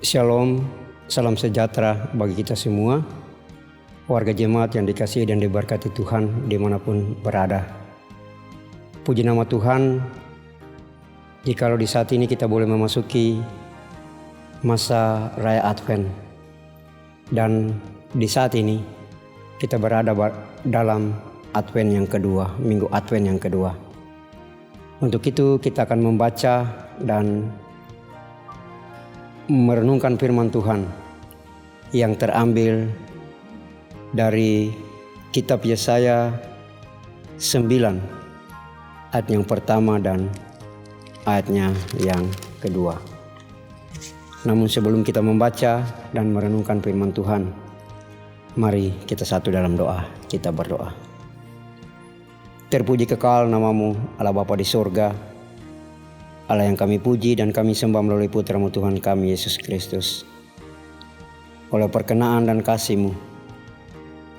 Shalom, salam sejahtera bagi kita semua, warga jemaat yang dikasihi dan diberkati Tuhan dimanapun berada. Puji nama Tuhan, jikalau di saat ini kita boleh memasuki masa Raya Advent. Dan di saat ini kita berada dalam Advent yang kedua, Minggu Advent yang kedua. Untuk itu kita akan membaca dan merenungkan firman Tuhan yang terambil dari kitab Yesaya 9 ayat yang pertama dan ayatnya yang kedua. Namun sebelum kita membaca dan merenungkan firman Tuhan, mari kita satu dalam doa. Kita berdoa. Terpuji kekal namamu Allah Bapa di surga, Allah yang kami puji dan kami sembah melalui putra-Mu Tuhan kami Yesus Kristus. Oleh perkenaan dan kasih-Mu,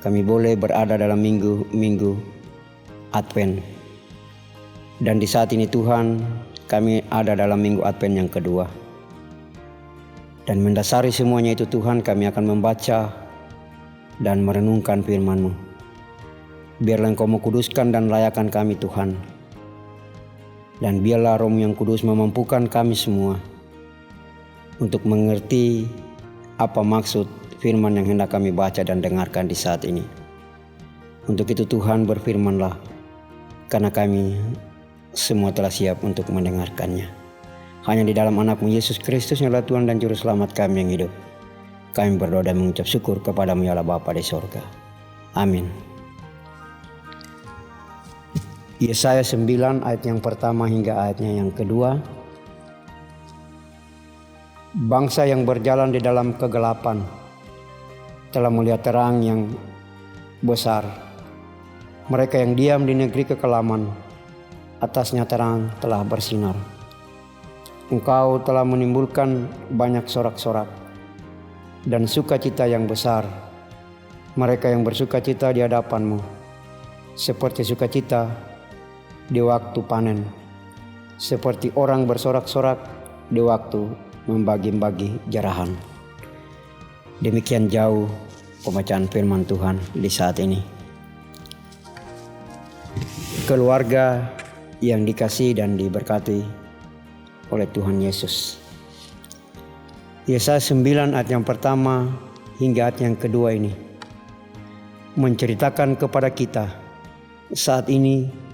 kami boleh berada dalam minggu Advent. Dan di saat ini Tuhan, kami ada dalam minggu Advent yang kedua. Dan mendasari semuanya itu Tuhan, kami akan membaca dan merenungkan firman-Mu. Biarlah Engkau mengkuduskan dan layakan kami Tuhan. Dan biarlah Roh yang Kudus memampukan kami semua untuk mengerti apa maksud firman yang hendak kami baca dan dengarkan di saat ini. Untuk itu Tuhan berfirman-Lah, karena kami semua telah siap untuk mendengarkannya. Hanya di dalam anak-Mu Yesus Kristus yang adalah Tuhan dan Juru Selamat kami yang hidup, kami berdoa dan mengucap syukur kepada-Mu ya Allah Bapa di sorga. Amin. Yesaya 9 ayat yang pertama hingga ayatnya yang kedua. Bangsa yang berjalan di dalam kegelapan telah melihat terang yang besar. Mereka yang diam di negeri kekelaman, atasnya terang telah bersinar. Engkau telah menimbulkan banyak sorak-sorak dan sukacita yang besar. Mereka yang bersukacita di hadapan-Mu, seperti sukacita di waktu panen, seperti orang bersorak-sorak di waktu membagi-bagi jarahan. Demikian jauh pembacaan firman Tuhan di saat ini. Keluarga yang dikasihi dan diberkati oleh Tuhan Yesus. Yesaya 9 ayat yang pertama hingga ayat yang kedua ini menceritakan kepada kita saat ini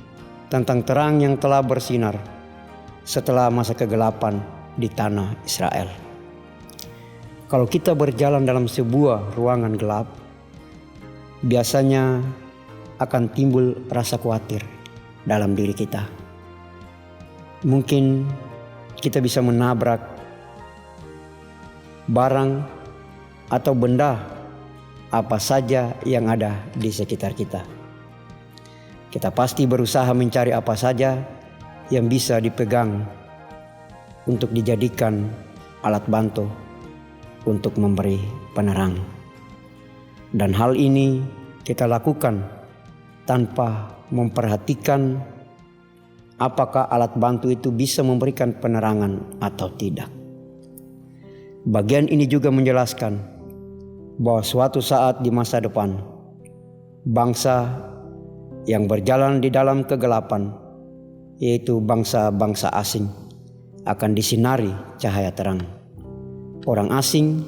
tentang terang yang telah bersinar setelah masa kegelapan di tanah Israel. Kalau kita berjalan dalam sebuah ruangan gelap, biasanya akan timbul rasa khawatir dalam diri kita. Mungkin kita bisa menabrak barang atau benda apa saja yang ada di sekitar kita. Kita pasti berusaha mencari apa saja yang bisa dipegang untuk dijadikan alat bantu untuk memberi penerang. Dan hal ini kita lakukan tanpa memperhatikan apakah alat bantu itu bisa memberikan penerangan atau tidak. Bagian ini juga menjelaskan bahwa suatu saat di masa depan, bangsa yang berjalan di dalam kegelapan, yaitu bangsa-bangsa asing, akan disinari cahaya terang. Orang asing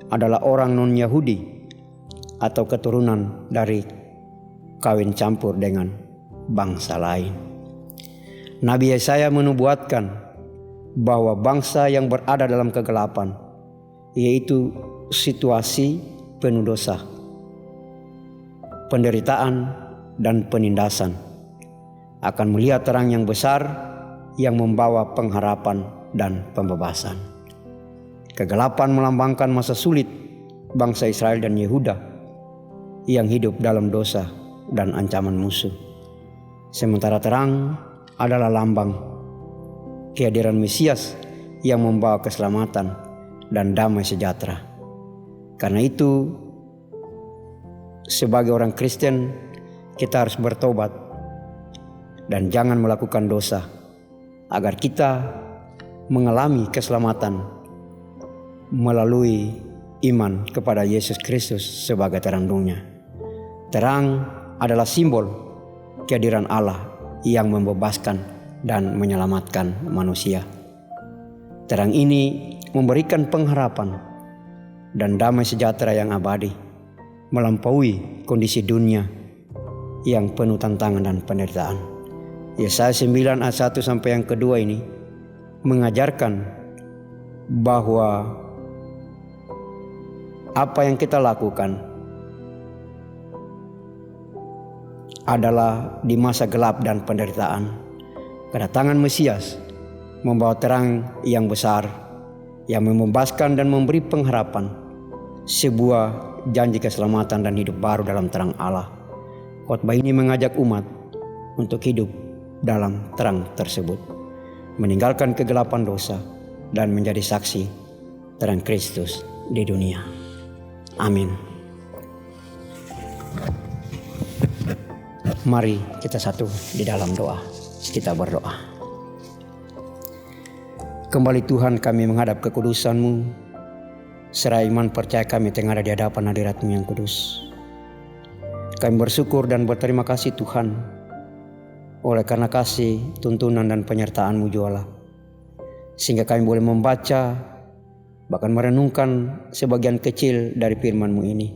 adalah orang non-Yahudi atau keturunan dari kawin campur dengan bangsa lain. Nabi Yesaya menubuatkan bahwa bangsa yang berada dalam kegelapan, yaitu situasi penuh dosa, penderitaan, dan penindasan, akan melihat terang yang besar yang membawa pengharapan dan pembebasan. Kegelapan melambangkan masa sulit bangsa Israel dan Yehuda yang hidup dalam dosa dan ancaman musuh. Sementara terang adalah lambang kehadiran Mesias yang membawa keselamatan dan damai sejahtera. Karena itu, sebagai orang Kristen, kita harus bertobat dan jangan melakukan dosa agar kita mengalami keselamatan melalui iman kepada Yesus Kristus sebagai terang dunia. Terang adalah simbol kehadiran Allah yang membebaskan dan menyelamatkan manusia. Terang ini memberikan pengharapan dan damai sejahtera yang abadi, melampaui kondisi dunia yang penuh tantangan dan penderitaan. Yesaya 9 ayat 1 sampai yang kedua ini mengajarkan bahwa apa yang kita lakukan adalah di masa gelap dan penderitaan, kedatangan Mesias membawa terang yang besar yang membebaskan dan memberi pengharapan, sebuah janji keselamatan dan hidup baru dalam terang Allah. Khotbah ini mengajak umat untuk hidup dalam terang tersebut, meninggalkan kegelapan dosa dan menjadi saksi terang Kristus di dunia. Amin. Mari kita satu di dalam doa. Kita berdoa. Kembali Tuhan, kami menghadap kekudusan-Mu, serta iman percaya kami tengah ada di hadapan hadirat-Mu yang kudus. Kami bersyukur dan berterima kasih Tuhan, oleh karena kasih, tuntunan dan penyertaan-Mu jualah, sehingga kami boleh membaca, bahkan merenungkan sebagian kecil dari firman-Mu ini.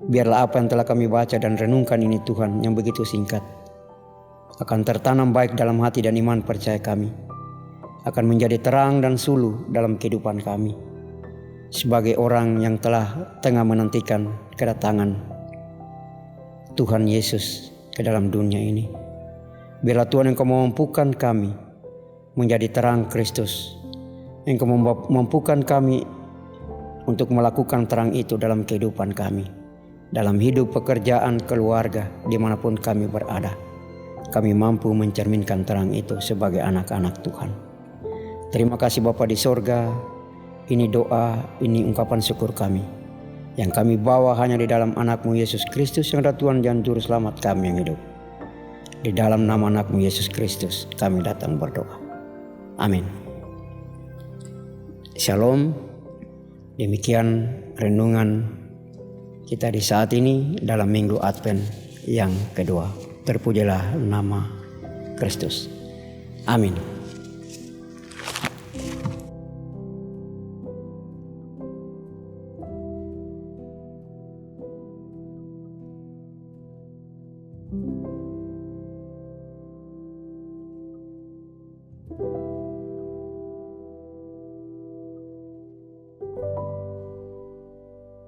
Biarlah apa yang telah kami baca dan renungkan ini Tuhan, yang begitu singkat, akan tertanam baik dalam hati dan iman percaya kami, akan menjadi terang dan suluh dalam kehidupan kami, sebagai orang yang telah tengah menantikan kedatangan Tuhan Yesus ke dalam dunia ini. Biarlah Tuhan Engkau memampukan kami menjadi terang Kristus, Engkau memampukan kami untuk melakukan terang itu dalam kehidupan kami, dalam hidup, pekerjaan, keluarga, dimanapun kami berada. Kami mampu mencerminkan terang itu sebagai anak-anak Tuhan. Terima kasih Bapa di sorga. Ini doa, ini ungkapan syukur kami, yang kami bawa hanya di dalam anak-Mu Yesus Kristus yang adalah Tuhan dan Juru Selamat kami yang hidup. Di dalam nama anak-Mu Yesus Kristus kami datang berdoa. Amin. Shalom. Demikian renungan kita di saat ini dalam Minggu Advent yang kedua. Terpujilah nama Kristus. Amin.